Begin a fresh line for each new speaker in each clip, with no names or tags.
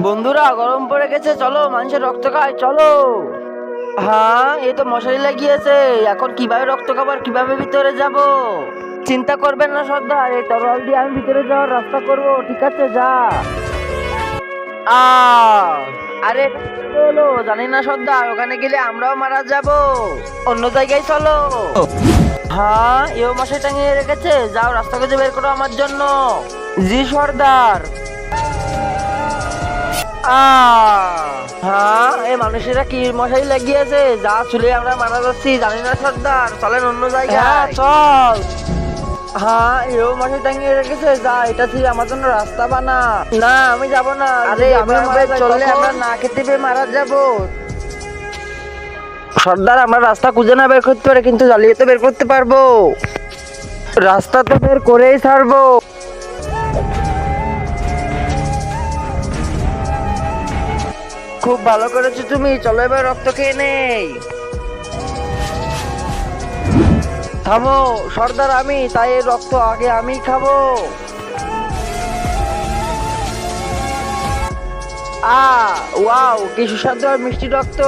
বন্ধুরা, গরম পড়ে গেছে, চলো মানুষের রক্ত খায়, চলো। হ্যাঁ, এই তো মশারি লাগিয়েছে, এখন কিভাবে রক্ত খাবার, কিভাবে ভিতরে যাব? চিন্তা করবেন না সর্দার, এই তরোয়াল দিয়ে আমি ভিতরে যাওয়ার রাস্তা করব, ঠিক আছে? যা। আ আরে এটা কি করে হলো জানি না সর্দার, ওখানে গেলে আমরাও মারা যাব। অন্য জায়গায় চলো। হ্যাঁ, এও মশাই টাঙিয়ে রেখেছে, যাও রাস্তা খুঁজে বের করো আমার জন্য। জি সর্দার। হ্যাঁ, এই মানুষেরা কি মশাই লাগিয়েছে, যা চুলে আমরা মারা যাচ্ছি, জানি না সর্দার, চলেন অন্য জায়গায়। চল। হ্যাঁ, এও মশাই টাঙিয়ে রেখেছে, যা এটা থেকে আমার জন্য রাস্তা বানা। না, আমি যাব না। আরে এভাবে চললে আমরা না খেতে পেয়ে মারা যাব। সর্দার, আমরা রাস্তা খুঁজে না বের করতে পারি, কিন্তু জ্বালিয়ে তো বের করতে পারবো। রাস্তা তো বের করেই ছাড়বো। খুব ভালো করেছো তুমি, চলো এবার রক্ত খেয়ে নেই। থামো সর্দার, আমি তাই এর রক্ত আগে আমি খাবো। ওয়াও, কি সুস্বাদু আর মিষ্টি রক্ত।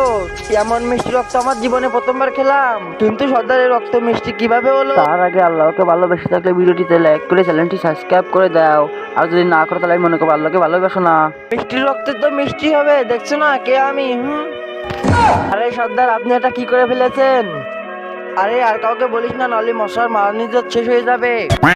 এমন মিষ্টি রক্ত আমার জীবনে প্রথমবার খেলাম, কিন্তু সর্দারের রক্ত মিষ্টি কিভাবে হলো? তার আগে আল্লাহকে ভালোবেসে থাকলে ভিডিওটিতে লাইক করে চ্যানেলটি সাবস্ক্রাইব করে দাও, আর যদি না করো তাহলে মনে করো আল্লাহকে ভালোবাসো না। মিষ্টি রক্তে তো মিষ্টি হবে, দেখছো না কে আমি? আরে সর্দার, আপনি এটা কি করে ফেলেছেন? আরে আর কাউকে বলিস না, নাহলে মশার মারানি শেষ হয়ে যাবে।